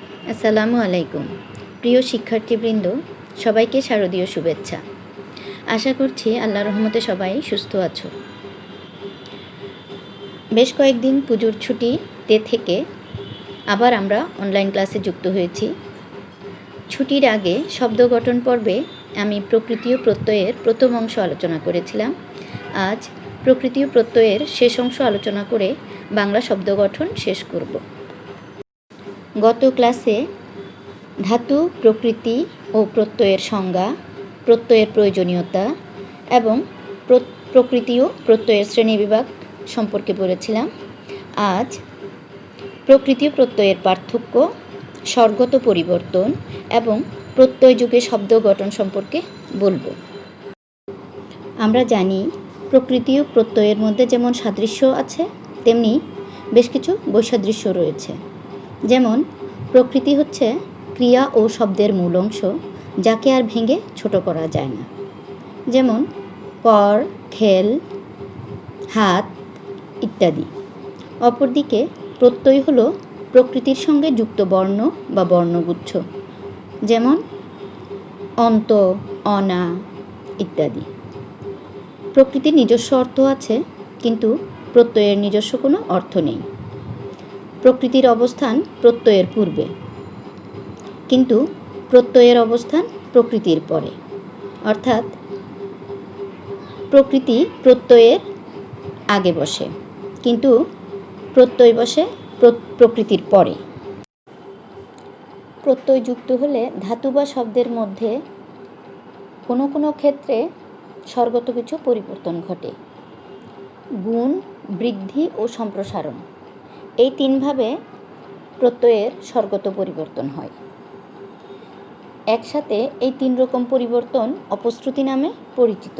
আসসালামু আলাইকুম। প্রিয় শিক্ষার্থীবৃন্দ, সবাইকে শারদীয় শুভেচ্ছা। আশা করছি আল্লাহর রহমতে সবাই সুস্থ আছো। বেশ কয়েকদিন পুজোর ছুটিতে থেকে আবার আমরা অনলাইন ক্লাসে যুক্ত হয়েছি। ছুটির আগে শব্দ গঠন পর্বে আমি প্রকৃতি ও প্রত্যয়ের প্রথম অংশ আলোচনা করেছিলাম। আজ প্রকৃতি ও প্রত্যয়ের শেষ অংশ আলোচনা করে বাংলা শব্দ গঠন শেষ করব। গত ক্লাসে ধাতু, প্রকৃতি ও প্রত্যয়ের সংজ্ঞা, প্রত্যয়ের প্রয়োজনীয়তা এবং প্রকৃতি ও প্রত্যয়ের শ্রেণীবিভাগ সম্পর্কে বলেছিলাম। আজ প্রকৃতি ও প্রত্যয়ের পার্থক্য, স্বরগত পরিবর্তন এবং প্রত্যয় যুগে শব্দ গঠন সম্পর্কে বলবো। আমরা জানি প্রকৃতি ও প্রত্যয়ের মধ্যে যেমন সাদৃশ্য আছে, তেমনি বেশ কিছু বৈসাদৃশ্য রয়েছে। যেমন প্রকৃতি হচ্ছে ক্রিয়া ও শব্দের মূল অংশ, যাকে আর ভেঙে ছোট করা যায় না। যেমন কর, খেল, হাত ইত্যাদি। অপরদিকে প্রত্যয় হলো প্রকৃতির সঙ্গে যুক্ত বর্ণ বা বর্ণগুচ্ছ, যেমন অন্ত, অনা ইত্যাদি। প্রকৃতির নিজস্ব অর্থ আছে, কিন্তু প্রত্যয়ের নিজস্ব কোনো অর্থ নেই। প্রকৃতির অবস্থান প্রত্যয়ের পূর্বে, কিন্তু প্রত্যয়ের অবস্থান প্রকৃতির পরে। অর্থাৎ প্রকৃতি প্রত্যয়ের আগে বসে, কিন্তু প্রত্যয় বসে প্রকৃতির পরে। প্রত্যয় যুক্ত হলে ধাতু বা শব্দের মধ্যে কোনো কোনো ক্ষেত্রে স্বরগত কিছু পরিবর্তন ঘটে। গুণ, বৃদ্ধি ও সম্প্রসারণ, এই তিনভাবে প্রত্যয়ের স্বরগত পরিবর্তন হয়। একসাথে এই তিন রকম পরিবর্তন অপশ্রুতি নামে পরিচিত।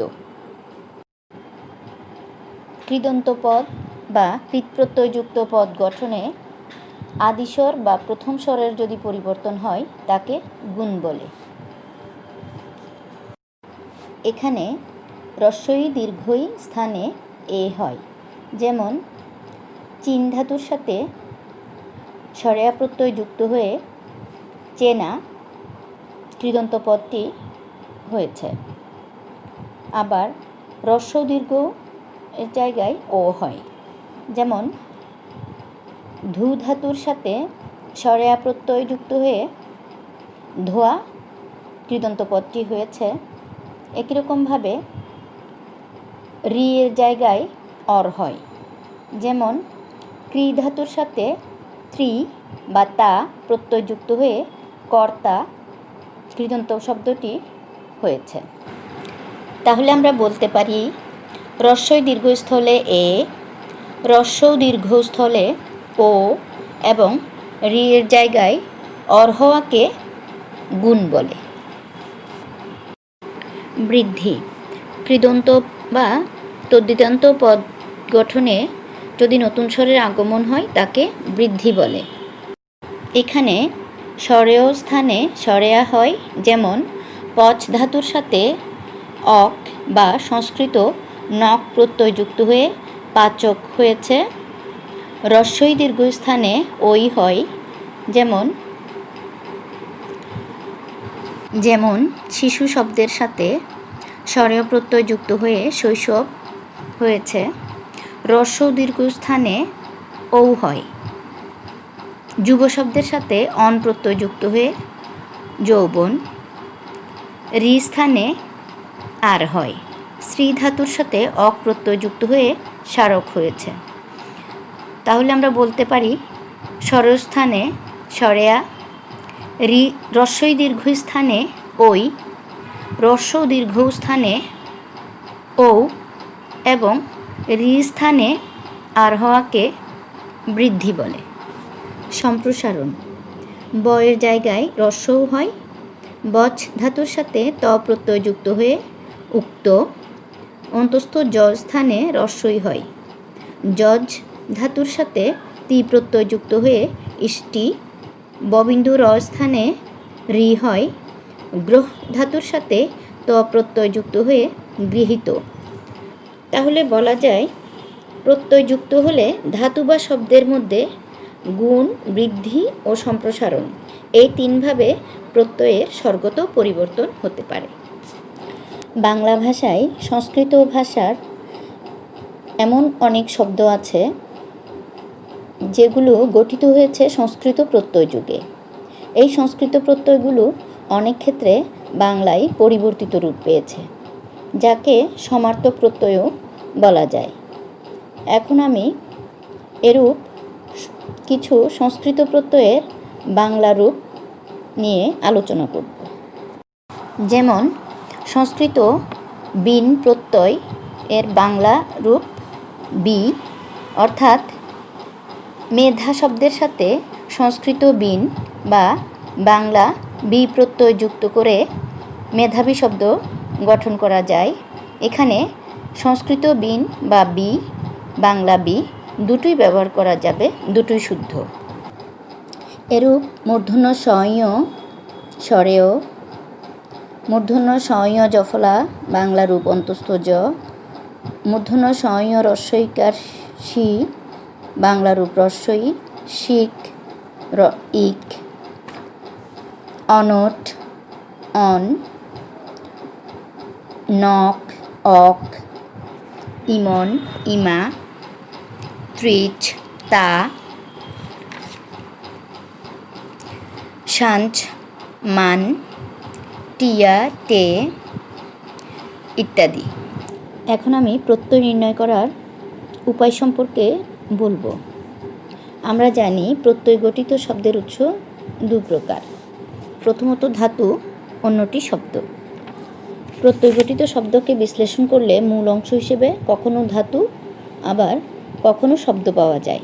কৃদন্ত পদ বা কৃৎপ্রত্যয়যুক্ত পদ গঠনে আদিস্বর বা প্রথম স্বরের যদি পরিবর্তন হয়, তাকে গুণ বলে। এখানে হ্রস্বই দীর্ঘই স্থানে এ হয়। যেমন চিন ধাতুর সাথে সরেয়া প্রত্যয় যুক্ত হয়ে চেনা কৃদন্ত পদটি হয়েছে। আবার হ্রস্ব দীর্ঘ এর জায়গায় ও হয়। যেমন ধু ধাতুর সাথে সরেয়া প্রত্যয় যুক্ত হয়ে ধোয়া কৃদন্ত পদটি হয়েছে। একই রকমভাবে রি এর জায়গায় অর হয়। যেমন ক্রি ধাতুর সাথে ত্রি বা তা প্রত্যয় যুক্ত হয়ে কর্তা কৃদন্ত শব্দটি হয়েছে। তাহলে আমরা বলতে পারি হ্রস্বই দীর্ঘস্থলে এ, হ্রস্ব দীর্ঘস্থলে ও এবং রি এর জায়গায় অর হওয়াকে গুণ বলে। বৃদ্ধি, কৃদন্ত বা তদ্ধিতান্ত পদ গঠনে যদি নতুন স্বরের আগমন হয়, তাকে বৃদ্ধি বলে। এখানে স্বরেয় স্থানে সরেয়া হয়। যেমন পচ ধাতুর সাথে অক বা সংস্কৃত নক প্রত্যয় যুক্ত হয়ে পাচক হয়েছে। হ্রস্বই দীর্ঘ স্থানে ওই হয়। যেমন শিশু শব্দের সাথে স্বরেয় প্রত্যয় যুক্ত হয়ে শৈশব হয়েছে। হ্রস্ব দীর্ঘ স্থানে ঔ হয়। যুব শব্দের সাথে অন প্রত্যয় যুক্ত হয়ে যৌবন। রি স্থানে আর হয়। শ্রী ধাতুর সাথে অক প্রত্যয় যুক্ত হয়ে স্মারক হয়েছে। তাহলে আমরা বলতে পারি স্বরস্থানে সরেয়া, রি হ্রস্বই দীর্ঘ স্থানে ওই, হ্রস্ব দীর্ঘ স্থানে ঔ এবং রি স্থানে আর হওয়াকে বৃদ্ধি বলে। সম্প্রসারণ, বয়ের জায়গায় হ্রস্বও হয়। বচ ধাতুর সাথে ত প্রত্যয় যুক্ত হয়ে উক্ত। অন্তস্থ জ স্থানে হ্রস্বই হয়। যজ ধাতুর সাথে তি প্রত্যয় যুক্ত হয়ে ইষ্টি। ববিন্দু র স্থানে রি হয়। গ্রহ ধাতুর সাথে ত প্রত্যয় যুক্ত হয়ে গৃহীত। তাহলে বলা যায় প্রত্যয় যুক্ত হলে ধাতু বা শব্দের মধ্যে গুণ, বৃদ্ধি ও সম্প্রসারণ এই তিনভাবে প্রত্যয়ের স্বরগত পরিবর্তন হতে পারে। বাংলা ভাষায় সংস্কৃত ভাষার এমন অনেক শব্দ আছে যেগুলো গঠিত হয়েছে সংস্কৃত প্রত্যয় যুগে। এই সংস্কৃত প্রত্যয়গুলো অনেক ক্ষেত্রে বাংলায় পরিবর্তিত রূপ পেয়েছে, যাকে সমার্থক প্রত্যয়ও বলা যায়। এখন আমি এরূপ কিছু সংস্কৃত প্রত্যয়ের বাংলা রূপ নিয়ে আলোচনা করব। যেমন সংস্কৃত বিন প্রত্যয় এর বাংলা রূপ বি, অর্থাৎ মেধা শব্দের সাথে সংস্কৃত বিন বা বাংলা বি প্রত্যয় যুক্ত করে মেধাবী শব্দ গঠন করা যায়। এখানে সংস্কৃত বিন বা বি, বাংলা বি দুটোই ব্যবহার করা যাবে, দুটোই শুদ্ধ। এরূপ মূর্ধন্য ষঞ স্বরেয়, মূর্ধন্য ষঞ জফলা বাংলা রূপ অন্তস্থ জ, মূর্ধন্য ষঞ রস্বইকার শি বাংলা রূপ রস্বই, শিক ইক, অনট অন, নক অক, ইমন ইমা, ত্রিচ তা, সাঞ্চ মান, টিয়া টে ইত্যাদি। এখন আমি প্রত্যয় নির্ণয় করার উপায় সম্পর্কে বলবো। আমরা জানি প্রত্যয় গঠিত শব্দের উৎস দু প্রকার, প্রথমত ধাতু, অন্যটি শব্দ। প্রত্যয় গঠিত শব্দকে বিশ্লেষণ করলে মূল অংশ হিসেবে কখনো ধাতু আবার কখনো শব্দ পাওয়া যায়।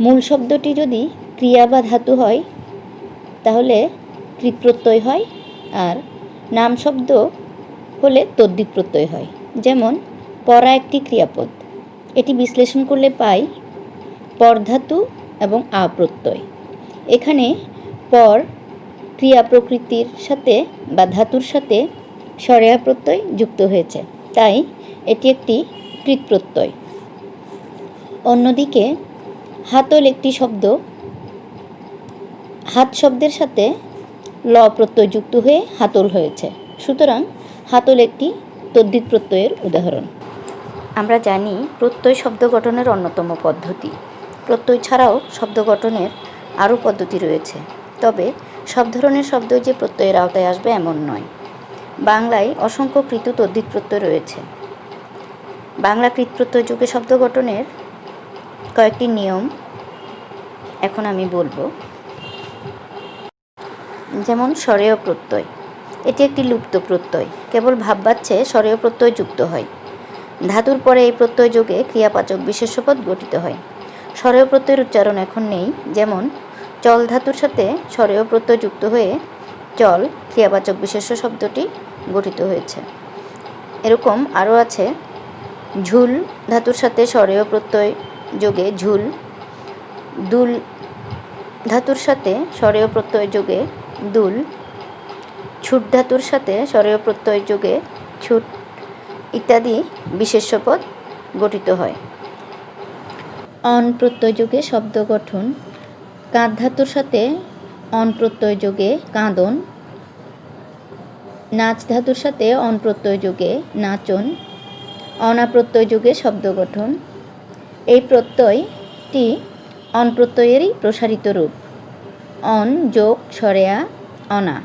মূল শব্দটি যদি ক্রিয়া বা ধাতু হয় তাহলে কৃৎ প্রত্যয় হয়, আর নাম শব্দ হলে তদ্ধিত প্রত্যয় হয়। যেমন পড়া একটি ক্রিয়াপদ, এটি বিশ্লেষণ করলে পাই পর ধাতু এবং আ প্রত্যয়। এখানে পর ক্রিয়া প্রকৃতির সাথে বা ধাতুর সাথে স্বরেয়া প্রত্যয় যুক্ত হয়েছে, তাই এটি একটি কৃৎ প্রত্যয়। অন্যদিকে হাতল একটি শব্দ, হাত শব্দের সাথে ল প্রত্যয় যুক্ত হয়ে হাতল হয়েছে, সুতরাং হাতল একটি তদ্ধিত প্রত্যয়ের উদাহরণ। আমরা জানি প্রত্যয় শব্দ গঠনের অন্যতম পদ্ধতি। প্রত্যয় ছাড়াও শব্দ গঠনের আরও পদ্ধতি রয়েছে, তবে সব ধরনের শব্দই যে প্রত্যয়ের আওতায় আসবে এমন নয়। বাংলায় অসংখ্য কৃত তদ্ধিত প্রত্যয় রয়েছে। বাংলা কৃৎ প্রত্যয় যুগে শব্দ গঠনের কয়েকটি নিয়ম এখন আমি বলবো। যেমন স্বরেয় প্রত্যয়, এটি একটি লুপ্ত প্রত্যয়, কেবল ভাববাচ্যে স্বরেয় প্রত্যয় যুক্ত হয়। ধাতুর পরে এই প্রত্যয় যোগে ক্রিয়াবাচক বিশেষ্যপদ গঠিত হয়। স্বরেয় প্রত্যয়ের উচ্চারণ এখন নেই, যেমন চল ধাতুর সাথে স্বরেয় প্রত্যয় যুক্ত হয়ে চল ক্রিয়াবাচক বিশেষ্য শব্দটি গঠিত হয়েছে। এরকম আরও আছে, ঝুল ধাতুর সাথে স্বরেয় প্রত্যয় যোগে ঝুল, দুল ধাতুর সাথে স্বরেয় প্রত্যয় যোগে দুল, ছুট ধাতুর সাথে স্বরেয় প্রত্যয় যোগে ছুট ইত্যাদি বিশেষ্যপদ গঠিত হয়। অন প্রত্যয় যোগে শব্দ গঠন, কাঁধ ধাতুর সাথে অন প্রত্যয় যোগে কাঁদন, নাচ ধাতুর সাথে অন প্রত্যয় যোগে নাচন, অনা প্রত্যয় যোগে শব্দ গঠন। এই প্রত্যয়টি অন প্রত্যয়েরই প্রসারিত রূপ। অন যোগ স্বরেয়া অনা।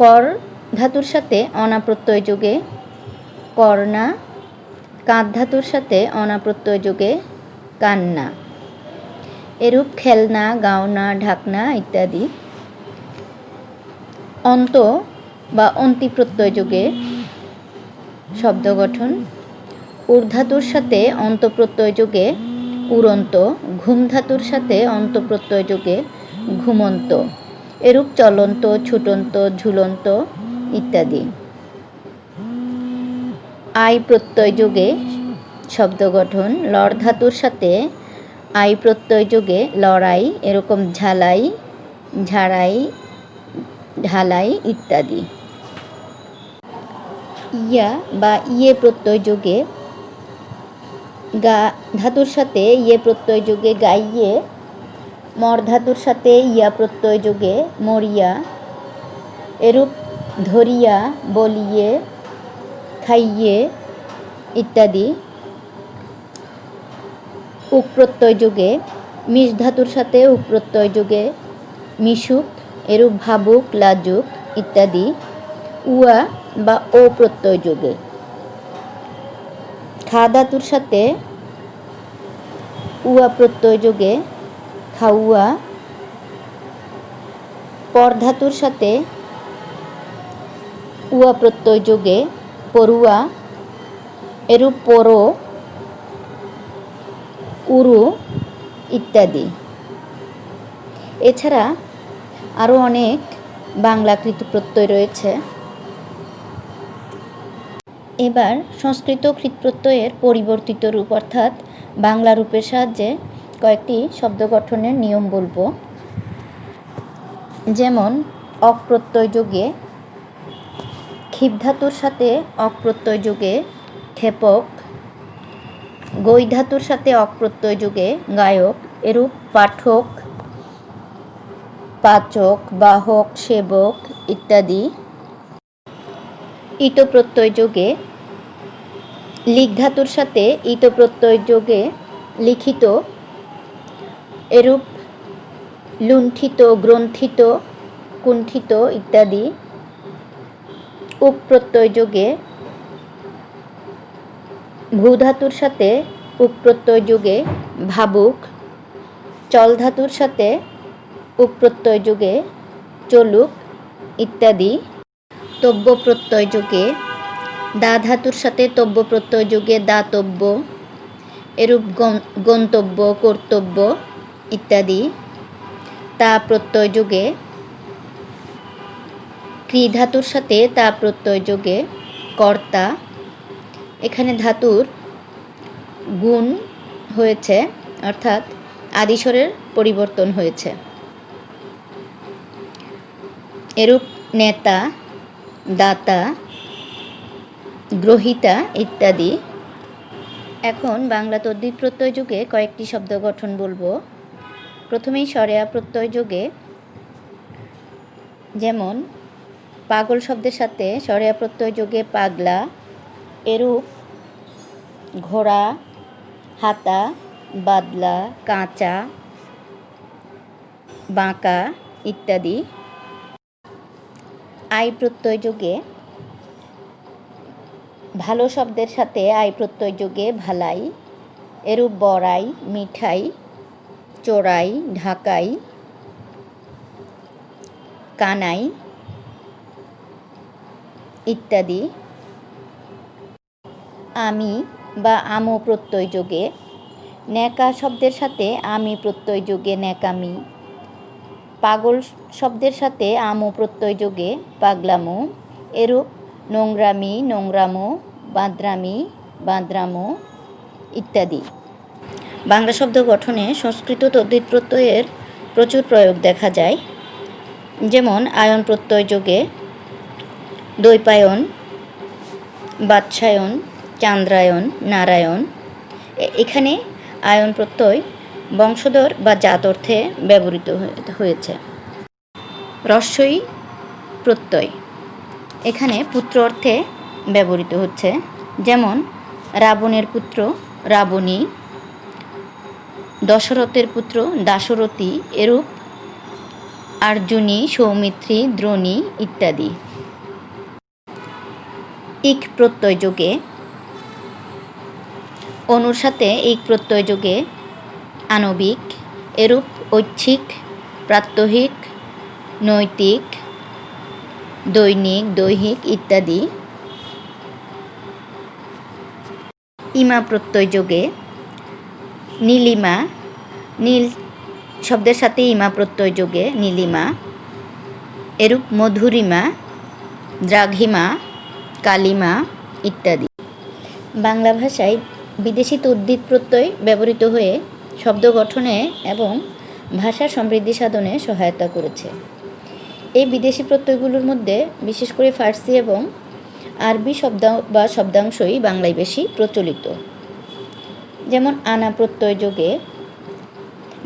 কর ধাতুর সাথে অনা প্রত্যয় যোগে কর্ণা, কাঁধ ধাতুর সাথে অনা প্রত্যয় যোগে কান্না। এরূপ খেলনা, গাওনা, ঢাকনা ইত্যাদি। অন্ত বা অন্তি প্রত্যয় যোগে শব্দ গঠন, ঊর্ধাতুর সাথে অন্ত প্রত্যয় যোগে উড়ন্ত, ঘুম ধাতুর সাথে অন্ত প্রত্যয় যোগে ঘুমন্ত। এরূপ চলন্ত, ছুটন্ত, ঝুলন্ত ইত্যাদি। আই প্রত্যয় যোগে শব্দ গঠন, লড় ধাতুর সাথে আই প্রত্যয় যোগে লড়াই, এরকম ঝালাই, ঝাড়াই, ঢালাই ইত্যাদি। ইয়া বা ইয়ে প্রত্যয় যোগে গা ধাতুর সাথে ইয়ে প্রত্যয় যোগে গাইয়ে, মর ধাতুর সাথে ইয়া প্রত্যয় যোগে মরিয়া, এরূপ ধরিয়া, বলিয়ে, খাইয়ে ইত্যাদি। উক প্রত্যয় যোগে মিষ ধাতুর সাথে উক প্রত্যয় যোগে মিশুক, এরূপ ভাবুক, লাজুক ইত্যাদি। উয়া বা ও প্রত্যয় যোগে খা ধাতুর সাথে উয়া প্রত্যয় যোগে খাউয়া, পর ধাতুর সাথে উয়া প্রত্যয় যোগে পড়ুয়া, এরূপ পরো, উরু ইত্যাদি। এছাড়া আরও অনেক বাংলাকৃত প্রত্যয় রয়েছে। এবার সংস্কৃত কৃৎপ্রত্যয়ের পরিবর্তিত রূপ অর্থাৎ বাংলা রূপের সাহায্যে কয়েকটি শব্দ গঠনের নিয়ম বলবো। যেমন অক প্রত্যয় যোগে ক্ষিপ ধাতুর সাথে অক প্রত্যয় যোগে ক্ষেপক, গৈ ধাতুর সাথে অক প্রত্যয় যোগে গায়ক, এরূপ পাঠক, পাচক, বাহক, সেবক ইত্যাদি। ইত প্রত্যয় যোগে লিখ ধাতুর সাথে ইত প্রত্যয় যোগে লিখিত, এরূপ লুণ্ঠিত, গ্রন্থিত, কুণ্ঠিত ইত্যাদি। উক প্রত্যয় যোগে ভূ ধাতুর সাথে উক প্রত্যয় যোগে ভাবুক, চল ধাতুর সাথে উক প্রত্যয় যোগে চলুক ইত্যাদি। তব্য প্রত্যয় যোগে দা ধাতুর সাথে তব্য প্রত্যয় যোগে দাতব্য, এরূপ গন্তব্য, কর্তব্য ইত্যাদি। তা প্রত্যয় যোগে ক্রি ধাতুর সাথে তা প্রত্যয় যোগে কর্তা, এখানে ধাতুর গুণ হয়েছে অর্থাৎ আদিস্বরের পরিবর্তন হয়েছে, এরূপ নেতা, দাতা, গ্রহিতা ইত্যাদি। এখন বাংলা তদ্ধিত প্রত্যয় যোগে কয়েকটি শব্দ গঠন বলবো। প্রথমেই সরেয়া প্রত্যয় যোগে, যেমন পাগল শব্দের সাথে সরেয়া প্রত্যয় যোগে পাগলা, এরূপ ঘোড়া, হাতা, বাদলা, কাঁচা, বাঁকা ইত্যাদি। আই প্রত্যয় যোগে ভালো শব্দের সাথে আই প্রত্যয় যোগে ভালাই, এরূপ বড়াই, মিঠাই, চোরাই, ঢাকাই, কানাই ইত্যাদি। আমি বা আমো প্রত্যয় যোগে ন্যাকা শব্দের সাথে আমি প্রত্যয় যোগে ন্যাকামি, পাগল শব্দের সাথে আমো প্রত্যয় যোগে পাগলামো, এরূপ নোংরামি, নোংরামো, বাঁদরামি, বাঁদরামো ইত্যাদি। বাংলা শব্দ গঠনে সংস্কৃত তদ্ধিত প্রত্যয়ের প্রচুর প্রয়োগ দেখা যায়। যেমন আয়ন প্রত্যয় যোগে দ্বৈপায়ন, বাৎসায়ন, চান্দ্রায়ন, নারায়ণ। এখানে আয়ন প্রত্যয় বংশধর বা জাত অর্থে ব্যবহৃত হয়েছে। রস্বই প্রত্যয় এখানে পুত্র অর্থে ব্যবহৃত হচ্ছে। যেমন রাবণের পুত্র রাবণী, দশরথের পুত্র দাশরথী, এরূপ আর্জুনী, সৌমিত্রী, দ্রোণী ইত্যাদি। ইক প্রত্যয় যোগে অনুর সাথে ইক প্রত্যয় যোগে আণবিক, এরূপ ঐচ্ছিক, প্রাত্যহিক, নৈতিক, দৈনিক, দৈহিক ইত্যাদি। ইমা প্রত্যয় যোগে নীলিমা, নীল শব্দের সাথে ইমা প্রত্যয় যোগে নীলিমা, এরূপ মধুরিমা, দ্রাঘিমা, কালিমা ইত্যাদি। বাংলা ভাষায় বিদেশি তদ্ধিত প্রত্যয় ব্যবহৃত হয়ে শব্দ গঠনে এবং ভাষা সমৃদ্ধি সাধনে সহায়তা করেছে। এই বিদেশি প্রত্যয়গুলোর মধ্যে বিশেষ করে ফার্সি এবং আরবি শব্দাংশই বাংলায় বেশি প্রচলিত। যেমন আনা প্রত্যয় যোগে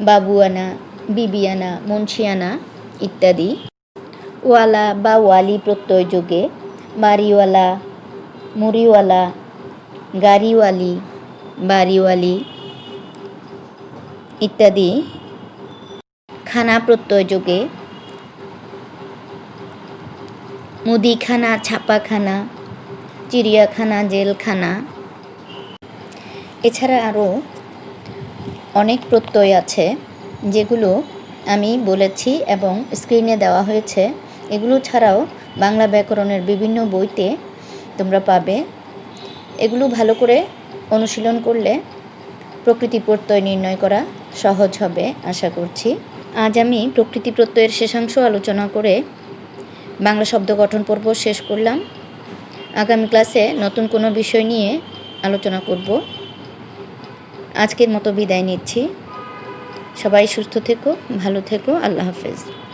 বাবুয়ানা, বিবিয়ানা, মুন্সিয়ানা ইত্যাদি। ওয়ালা বা ওয়ালি প্রত্যয় যোগে বাড়িওয়ালা, মুড়িওয়ালা, গাড়িওয়ালি, বাড়িওয়ালি ইত্যাদি। খানা প্রত্যয় যোগে মুদিখানা, ছাপাখানা, চিড়িয়াখানা, জেলখানা। এছাড়া আরও অনেক প্রত্যয় আছে যেগুলো আমি বলেছি এবং স্ক্রিনে দেওয়া হয়েছে। এগুলো ছাড়াও বাংলা ব্যাকরণের বিভিন্ন বইতে তোমরা পাবে। এগুলো ভালো করে অনুশীলন করলে প্রকৃতি প্রত্যয় নির্ণয় করা সহজ হবে আশা করছি। আজ আমি প্রকৃতি প্রত্যয়ের শেষাংশ আলোচনা করে বাংলা শব্দ গঠন পর্ব শেষ করলাম। আগামী ক্লাসে নতুন কোনো বিষয় নিয়ে আলোচনা করব। আজকের মতো বিদায় নিচ্ছি। সবাই সুস্থ থেকো, ভালো থেকো। আল্লাহ হাফেজ।